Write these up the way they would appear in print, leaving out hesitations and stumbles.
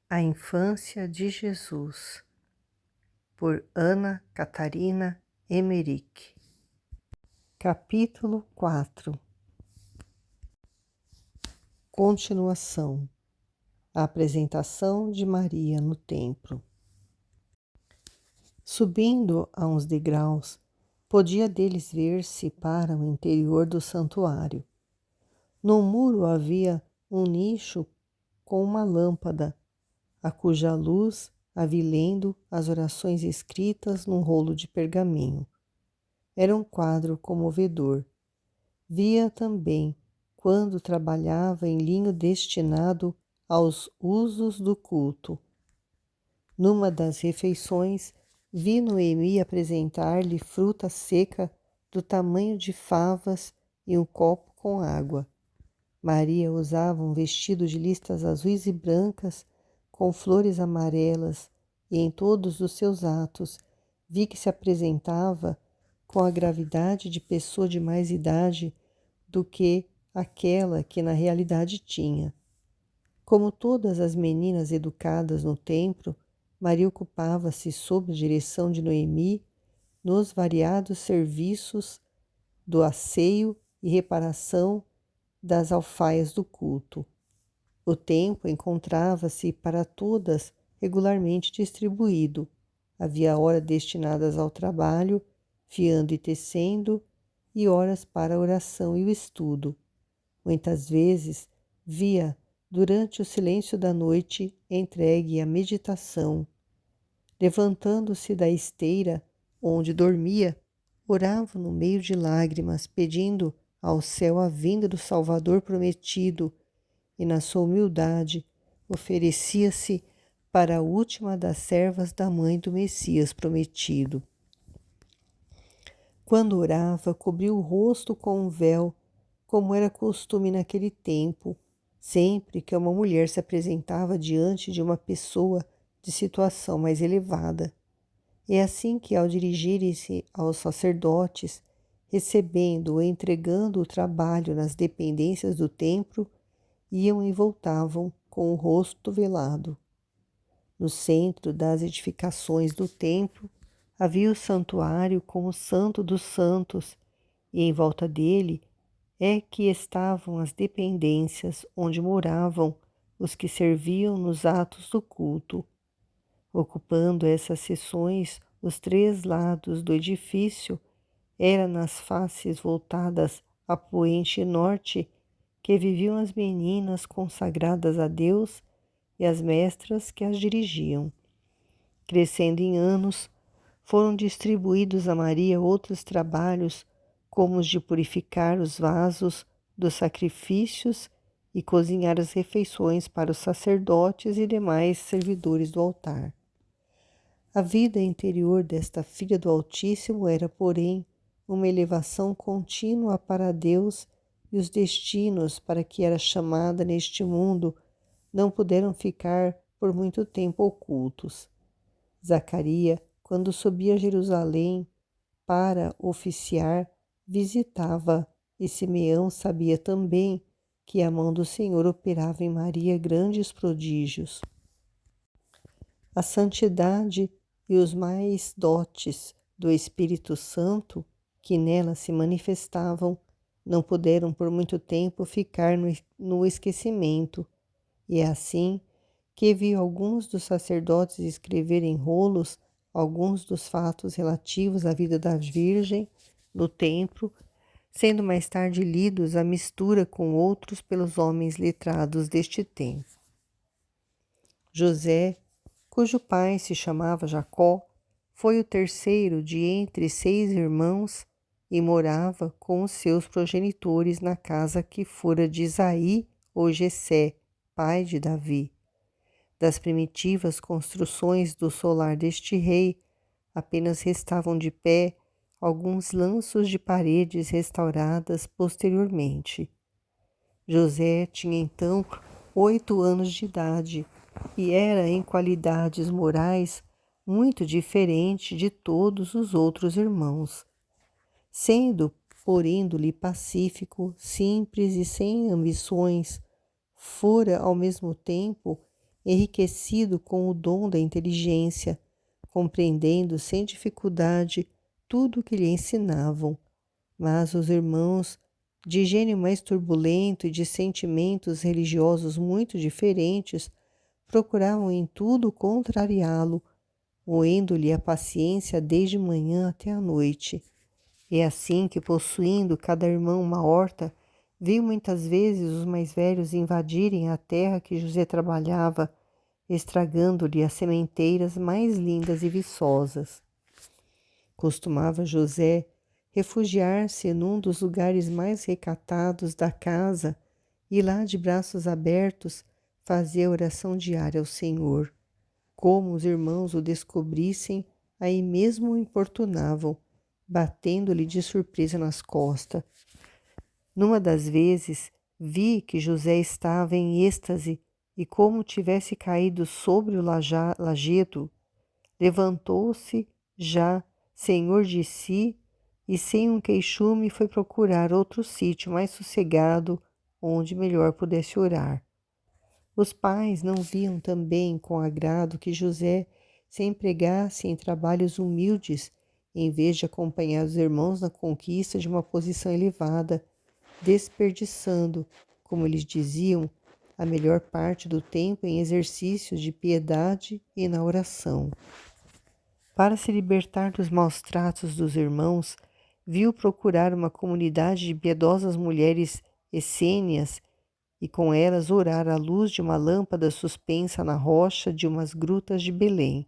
A Infância de Jesus, por Ana Catarina Emmerich. Capítulo 4. Continuação. A apresentação de Maria no templo. Subindo a uns degraus, podia deles ver-se para o interior do santuário. No muro havia um nicho com uma lâmpada, a cuja luz avilendo as orações escritas num rolo de pergaminho. Era um quadro comovedor. Via também quando trabalhava em linho destinado aos usos do culto. Numa das refeições, vi Noemi apresentar-lhe fruta seca do tamanho de favas e um copo com água. Maria usava um vestido de listas azuis e brancas com flores amarelas, e em todos os seus atos vi que se apresentava com a gravidade de pessoa de mais idade do que aquela que na realidade tinha. Como todas as meninas educadas no templo, Maria ocupava-se, sob a direção de Noemi, nos variados serviços do asseio e reparação das alfaias do culto. O tempo encontrava-se para todas regularmente distribuído. Havia horas destinadas ao trabalho, fiando e tecendo, e horas para a oração e o estudo. Muitas vezes via, durante o silêncio da noite, entregue à meditação. Levantando-se da esteira onde dormia, orava no meio de lágrimas, pedindo ao céu a vinda do Salvador prometido, e na sua humildade oferecia-se para a última das servas da mãe do Messias prometido. Quando orava, cobriu o rosto com um véu, como era costume naquele tempo, sempre que uma mulher se apresentava diante de uma pessoa de situação mais elevada. É assim que, ao dirigirem-se aos sacerdotes, recebendo ou entregando o trabalho nas dependências do templo, iam e voltavam com o rosto velado. No centro das edificações do templo havia o santuário com o Santo dos Santos, e em volta dele é que estavam as dependências onde moravam os que serviam nos atos do culto. Ocupando essas seções, os três lados do edifício, era nas faces voltadas a poente norte que viviam as meninas consagradas a Deus e as mestras que as dirigiam. Crescendo em anos, foram distribuídos a Maria outros trabalhos, como os de purificar os vasos dos sacrifícios e cozinhar as refeições para os sacerdotes e demais servidores do altar. A vida interior desta filha do Altíssimo era, porém, uma elevação contínua para Deus, e os destinos para que era chamada neste mundo não puderam ficar por muito tempo ocultos. Zacarias, quando subia a Jerusalém para oficiar, visitava, e Simeão sabia também que a mão do Senhor operava em Maria grandes prodígios. A santidade e os mais dotes do Espírito Santo que nela se manifestavam não puderam por muito tempo ficar no esquecimento, e é assim que viu alguns dos sacerdotes escrever em rolos alguns dos fatos relativos à vida da Virgem no templo, sendo mais tarde lidos à mistura com outros pelos homens letrados deste tempo. José, cujo pai se chamava Jacó, foi o terceiro de entre 6 irmãos e morava com os seus progenitores na casa que fora de Isaí ou Jessé, pai de Davi. Das primitivas construções do solar deste rei, apenas restavam de pé alguns lanços de paredes restauradas posteriormente. José tinha então 8 anos de idade e era, em qualidades morais, muito diferente de todos os outros irmãos. Sendo, por índole pacífico, simples e sem ambições, fora, ao mesmo tempo, enriquecido com o dom da inteligência, compreendendo sem dificuldade tudo o que lhe ensinavam. Mas os irmãos, de gênio mais turbulento e de sentimentos religiosos muito diferentes, procuravam em tudo contrariá-lo, moendo-lhe a paciência desde manhã até a noite. É assim que, possuindo cada irmão uma horta, viu muitas vezes os mais velhos invadirem a terra que José trabalhava, estragando-lhe as sementeiras mais lindas e viçosas. Costumava José refugiar-se num dos lugares mais recatados da casa e lá, de braços abertos, fazia oração diária ao Senhor. Como os irmãos o descobrissem, aí mesmo o importunavam, batendo-lhe de surpresa nas costas. Numa das vezes, vi que José estava em êxtase e, como tivesse caído sobre o lajedo, levantou-se já, senhor de si, e sem um queixume foi procurar outro sítio mais sossegado, onde melhor pudesse orar. Os pais não viam também com agrado que José se empregasse em trabalhos humildes, em vez de acompanhar os irmãos na conquista de uma posição elevada, desperdiçando, como eles diziam, a melhor parte do tempo em exercícios de piedade e na oração. Para se libertar dos maus tratos dos irmãos, viu procurar uma comunidade de piedosas mulheres essênias e com elas orar à luz de uma lâmpada suspensa na rocha de umas grutas de Belém.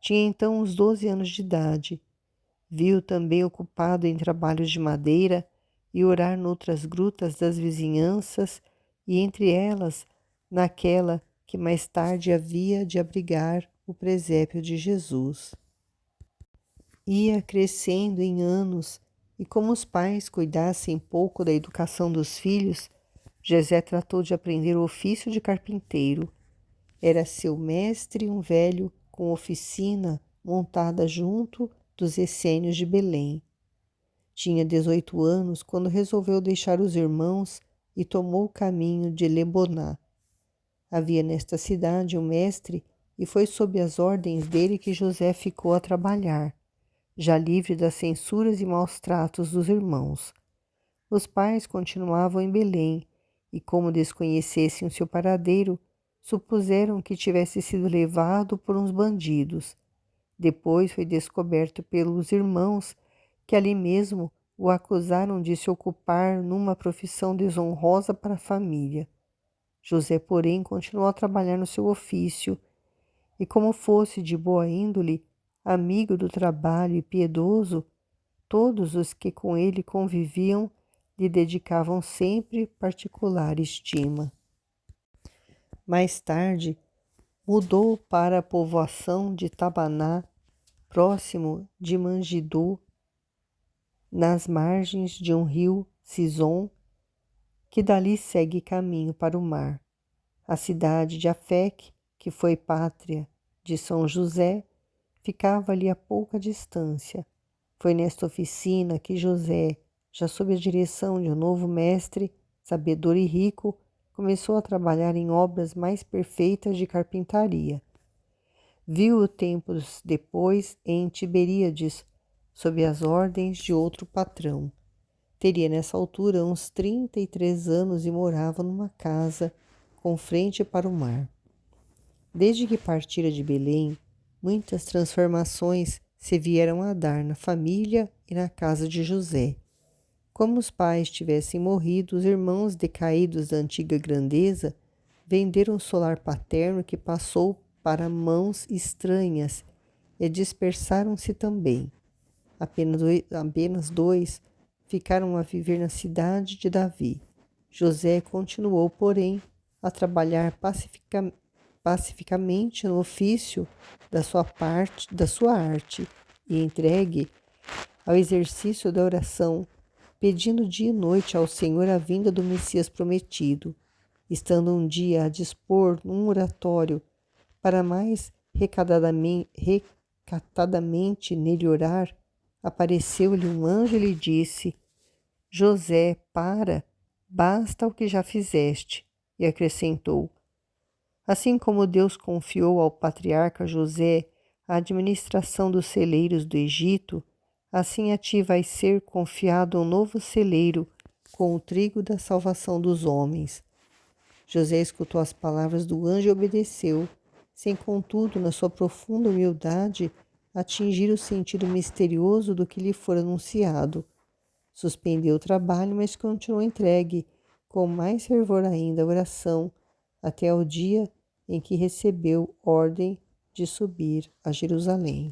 Tinha então uns 12 anos de idade. Viu também ocupado em trabalhos de madeira e orar noutras grutas das vizinhanças e entre elas naquela que mais tarde havia de abrigar o presépio de Jesus. Ia crescendo em anos e, como os pais cuidassem pouco da educação dos filhos, José tratou de aprender o ofício de carpinteiro. Era seu mestre um velho com oficina montada junto dos essênios de Belém. Tinha 18 anos quando resolveu deixar os irmãos e tomou o caminho de Leboná. Havia nesta cidade um mestre e foi sob as ordens dele que José ficou a trabalhar, já livre das censuras e maus tratos dos irmãos. Os pais continuavam em Belém e, como desconhecessem o seu paradeiro, supuseram que tivesse sido levado por uns bandidos. Depois foi descoberto pelos irmãos que ali mesmo o acusaram de se ocupar numa profissão desonrosa para a família. José, porém, continuou a trabalhar no seu ofício e, como fosse de boa índole, amigo do trabalho e piedoso, todos os que com ele conviviam lhe dedicavam sempre particular estima. Mais tarde, mudou para a povoação de Tabaná, próximo de Mangidu, nas margens de um rio Sison, que dali segue caminho para o mar. A cidade de Afec, que foi pátria de São José, ficava ali a pouca distância. Foi nesta oficina que José, já sob a direção de um novo mestre, sabedor e rico, começou a trabalhar em obras mais perfeitas de carpintaria. Viu-o tempos depois em Tiberíades, sob as ordens de outro patrão. Teria nessa altura uns 33 anos e morava numa casa com frente para o mar. Desde que partira de Belém, muitas transformações se vieram a dar na família e na casa de José. Como os pais tivessem morrido, os irmãos decaídos da antiga grandeza venderam o solar paterno que passou para mãos estranhas e dispersaram-se também. Apenas dois ficaram a viver na cidade de Davi. José continuou, porém, a trabalhar pacificamente no ofício da sua arte, e entregue ao exercício da oração, pedindo dia e noite ao Senhor a vinda do Messias prometido. Estando um dia a dispor num oratório para mais recatadamente nele orar, apareceu-lhe um anjo e lhe disse: José, basta o que já fizeste. E acrescentou: Assim como Deus confiou ao patriarca José a administração dos celeiros do Egito, assim a ti vai ser confiado um novo celeiro com o trigo da salvação dos homens. José escutou as palavras do anjo e obedeceu, sem contudo, na sua profunda humildade, atingir o sentido misterioso do que lhe fora anunciado. Suspendeu o trabalho, mas continuou entregue, com mais fervor ainda, a oração, até o dia em que recebeu ordem de subir a Jerusalém.